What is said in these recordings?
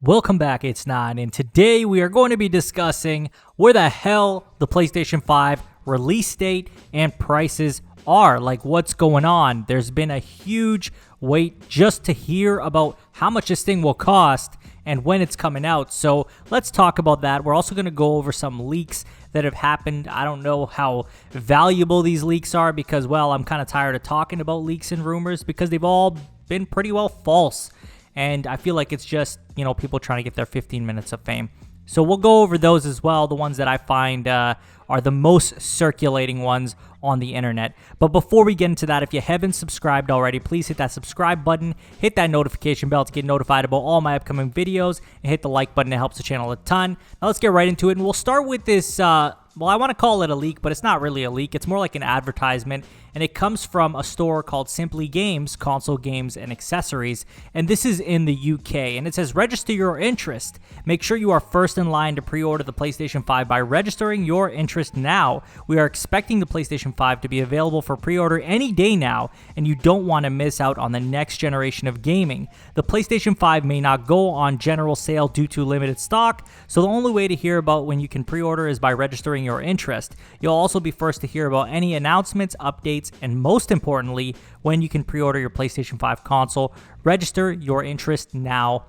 Welcome back, it's Nine, and today we are going to be discussing where the hell the PlayStation 5 release date and prices are. Like, what's going on? There's been a huge wait just to hear about how much this thing will cost and when it's coming out. So let's talk about that. We're also going to go over some leaks that have happened. I don't know how valuable these leaks are because, well, I'm kind of tired of talking about leaks and rumors because they've all been pretty well false. And I feel like it's just, people trying to get their 15 minutes of fame. So we'll go over those as well, the ones that I find are the most circulating ones on the internet. But before we get into that, if you haven't subscribed already, please hit that subscribe button, hit that notification bell to get notified about all my upcoming videos, and hit the like button. It helps the channel a ton. Now let's get right into it, and we'll start with this, I want to call it a leak, but it's not really a leak. It's more like an advertisement, and it comes from a store called Simply Games, Console Games and Accessories, and this is in the UK, and it says, register your interest. Make sure you are first in line to pre-order the PlayStation 5 by registering your interest now. We are expecting the PlayStation 5 to be available for pre-order any day now, and you don't want to miss out on the next generation of gaming. The PlayStation 5 may not go on general sale due to limited stock, so the only way to hear about when you can pre-order is by registering your interest. You'll also be first to hear about any announcements, updates, and most importantly, when you can pre-order your PlayStation 5 console. Register your interest now.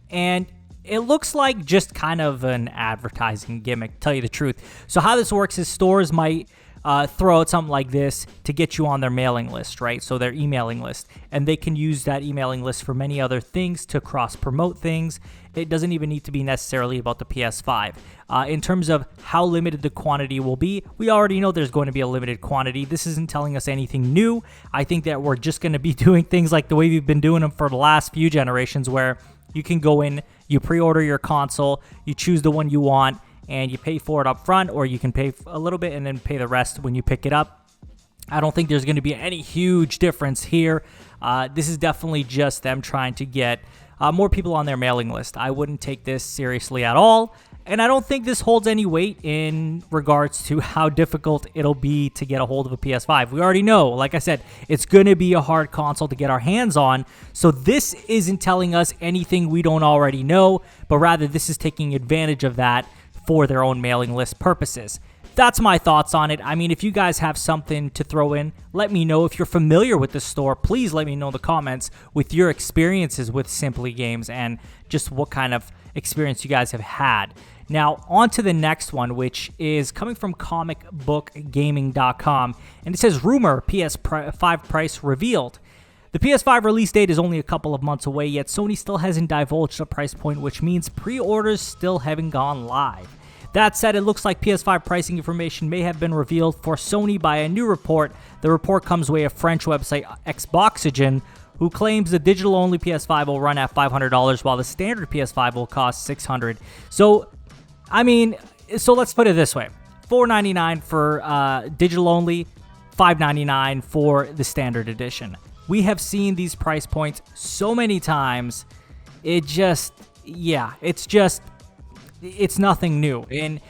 And it looks like just kind of an advertising gimmick, to tell you the truth. So how this works is stores might throw out something like this to get you on their mailing list, right? So their emailing list. And they can use that emailing list for many other things to cross-promote things. It doesn't even need to be necessarily about the PS5. In terms of how limited the quantity will be, we already know there's going to be a limited quantity. This isn't telling us anything new. I think that we're just going to be doing things like the way we've been doing them for the last few generations, where you can go in, you pre-order your console, you choose the one you want, and you pay for it up front, or you can pay a little bit and then pay the rest when you pick it up. I don't think there's going to be any huge difference here. This is definitely just them trying to get more people on their mailing list. I wouldn't take this seriously at all, and I don't think this holds any weight in regards to how difficult it'll be to get a hold of a PS5. We already know, like I said, it's going to be a hard console to get our hands on, so this isn't telling us anything we don't already know, but rather this is taking advantage of that for their own mailing list purposes. That's my thoughts on it. I mean, if you guys have something to throw in, let me know. If you're familiar with the store, please let me know in the comments with your experiences with Simply Games and just what kind of experience you guys have had. Now, on to the next one, which is coming from comicbookgaming.com, and it says, rumor PS5 price revealed. The PS5 release date is only a couple of months away, yet Sony still hasn't divulged a price point, which means pre-orders still haven't gone live. That said, it looks like PS5 pricing information may have been revealed for Sony by a new report. The report comes via French website Xboxygen, who claims the digital-only PS5 will run at $500, while the standard PS5 will cost $600. So let's put it this way. $499 for digital-only, $599 for the standard edition. We have seen these price points so many times. It's nothing new. And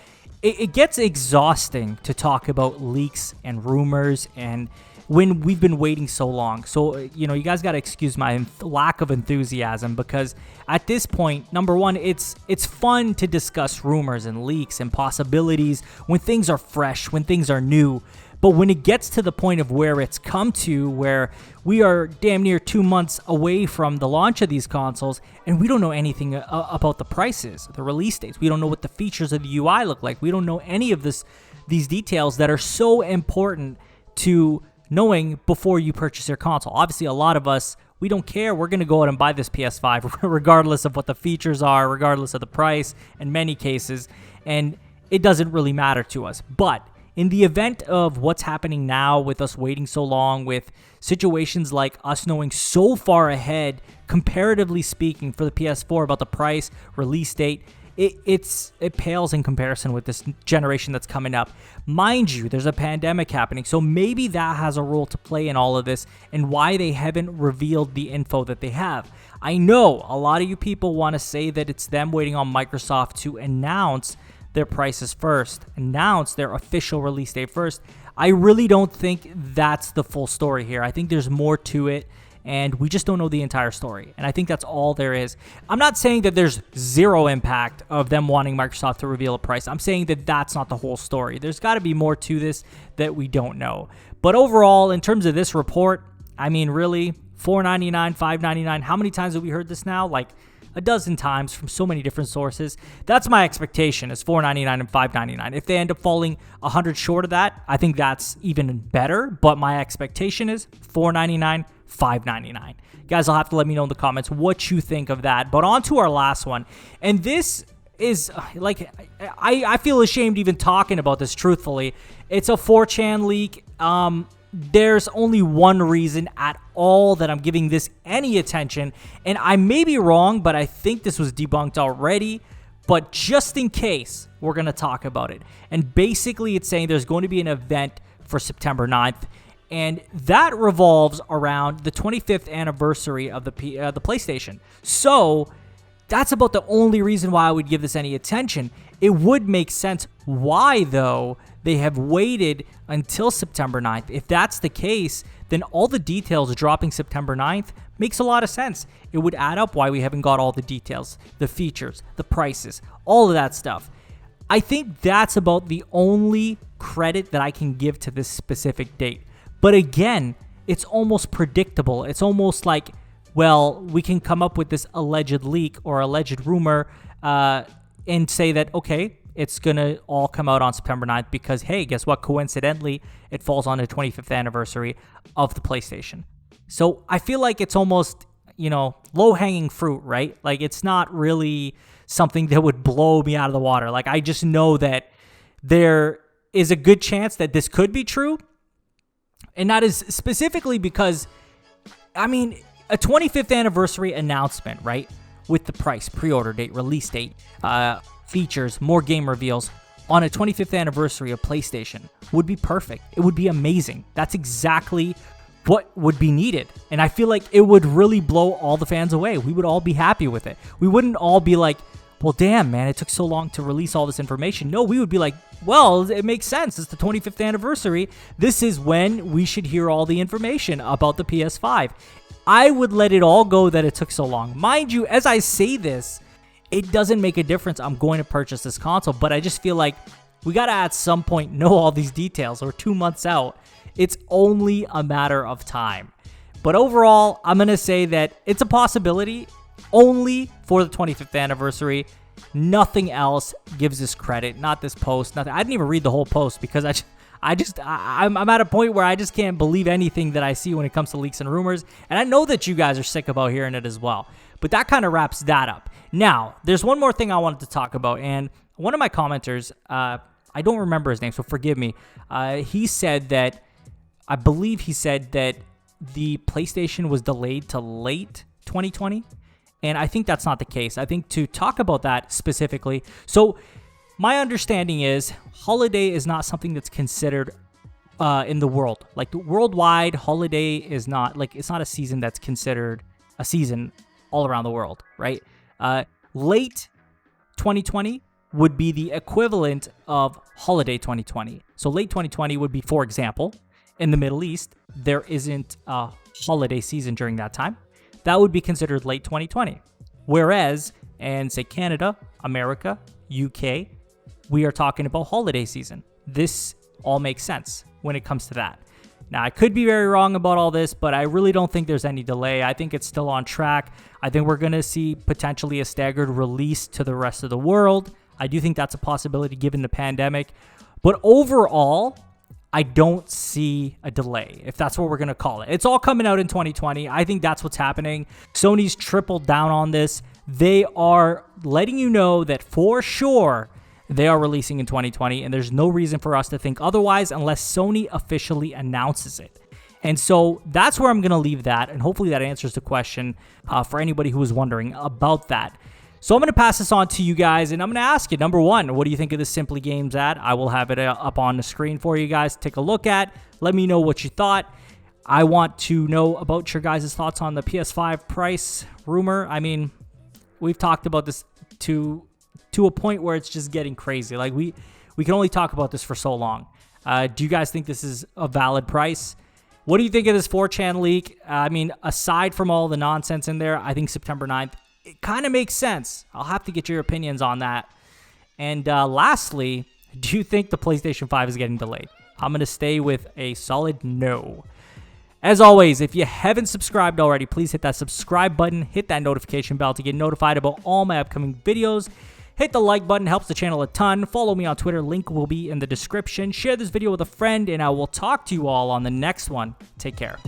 it gets exhausting to talk about leaks and rumors and when we've been waiting so long. So, you guys got to excuse my lack of enthusiasm, because at this point, number one, it's fun to discuss rumors and leaks and possibilities when things are fresh, when things are new. But when it gets to the point of where it's come to, where we are damn near 2 months away from the launch of these consoles, and we don't know anything about the prices, the release dates. We don't know what the features of the UI look like. We don't know any of these details that are so important to knowing before you purchase your console. Obviously, a lot of us, we don't care. We're going to go out and buy this PS5 regardless of what the features are, regardless of the price in many cases, and it doesn't really matter to us. But in the event of what's happening now with us waiting so long, with situations like us knowing so far ahead, comparatively speaking, for the PS4 about the price, release date, it pales in comparison with this generation that's coming up. Mind you, there's a pandemic happening, so maybe that has a role to play in all of this and why they haven't revealed the info that they have. I know a lot of you people want to say that it's them waiting on Microsoft to announce their prices first, announce their official release date first. I really don't think that's the full story here. I think there's more to it, and we just don't know the entire story. And I think that's all there is. I'm not saying that there's zero impact of them wanting Microsoft to reveal a price. I'm saying that that's not the whole story. There's got to be more to this that we don't know. But overall, in terms of this report, I mean, really, $4.99, $5.99, how many times have we heard this now? Like a dozen times from so many different sources. That's my expectation, is $4.99 and $5.99. If they end up falling 100 short of that, I think that's even better. But my expectation is $4.99, $5.99. Guys, I'll have to let me know in the comments what you think of that. But on to our last one. And this is, like, I feel ashamed even talking about this, truthfully. It's a 4chan leak. There's only one reason at all that I'm giving this any attention, and I may be wrong, but I think this was debunked already. But just in case, we're going to talk about it. And basically, it's saying there's going to be an event for September 9th, and that revolves around the 25th anniversary of the PlayStation. So that's about the only reason why I would give this any attention. It would make sense why, though, they have waited until September 9th. If that's the case, then all the details dropping September 9th makes a lot of sense. It would add up why we haven't got all the details, the features, the prices, all of that stuff. I think that's about the only credit that I can give to this specific date. But again, it's almost predictable. It's almost like, well, we can come up with this alleged leak or alleged rumor and say that, okay, it's going to all come out on September 9th because, hey, guess what? Coincidentally, it falls on the 25th anniversary of the PlayStation. So I feel like it's almost, low-hanging fruit, right? Like, it's not really something that would blow me out of the water. Like, I just know that there is a good chance that this could be true. And that is specifically because, I mean, a 25th anniversary announcement, right? With the price, pre-order date, release date, features, more game reveals on a 25th anniversary of PlayStation would be perfect. It would be amazing. That's exactly what would be needed. And I feel like it would really blow all the fans away. We would all be happy with it. We wouldn't all be like, well, damn, man, it took so long to release all this information. No, we would be like, well, it makes sense. It's the 25th anniversary. This is when we should hear all the information about the PS5. I would let it all go that it took so long. Mind you, as I say this, it doesn't make a difference. I'm going to purchase this console, but I just feel like we got to at some point know all these details. We're 2 months out. It's only a matter of time. But overall, I'm going to say that it's a possibility only for the 25th anniversary. Nothing else gives this credit. Not this post. Nothing. I didn't even read the whole post because I'm at a point where I just can't believe anything that I see when it comes to leaks and rumors. And I know that you guys are sick about hearing it as well. But that kind of wraps that up. Now, there's one more thing I wanted to talk about. And one of my commenters, I don't remember his name, so forgive me. He said that, I believe he said that the PlayStation was delayed to late 2020. And I think that's not the case. I think to talk about that specifically, so my understanding is holiday is not something that's considered in the world. Like worldwide, holiday is not, like, it's not a season that's considered a season all around the world, right? Late 2020 would be the equivalent of holiday 2020. So late 2020 would be, for example, in the Middle East, there isn't a holiday season during that time. That would be considered late 2020. Whereas in, say, Canada, America, UK, we are talking about holiday season. This all makes sense when it comes to that. Now, I could be very wrong about all this, but I really don't think there's any delay. I think it's still on track. I think we're going to see potentially a staggered release to the rest of the world. I do think that's a possibility given the pandemic. But overall, I don't see a delay, if that's what we're going to call it. It's all coming out in 2020. I think that's what's happening. Sony's tripled down on this. They are letting you know that for sure they are releasing in 2020, and there's no reason for us to think otherwise unless Sony officially announces it. And so that's where I'm going to leave that, and hopefully that answers the question for anybody who was wondering about that. So I'm going to pass this on to you guys, and I'm going to ask you, number one, what do you think of the Simply Games ad? I will have it up on the screen for you guys to take a look at. Let me know what you thought. I want to know about your guys' thoughts on the PS5 price rumor. I mean, we've talked about this to a point where it's just getting crazy. Like, we can only talk about this for so long. Do you guys think this is a valid price? What do you think of this 4chan leak? I mean, aside from all the nonsense in there, I think September 9th, it kind of makes sense. I'll have to get your opinions on that. And lastly, do you think the PlayStation 5 is getting delayed? I'm going to stay with a solid no. As always, if you haven't subscribed already, please hit that subscribe button, hit that notification bell to get notified about all my upcoming videos. Hit the like button, helps the channel a ton. Follow me on Twitter, link will be in the description. Share this video with a friend, and I will talk to you all on the next one. Take care.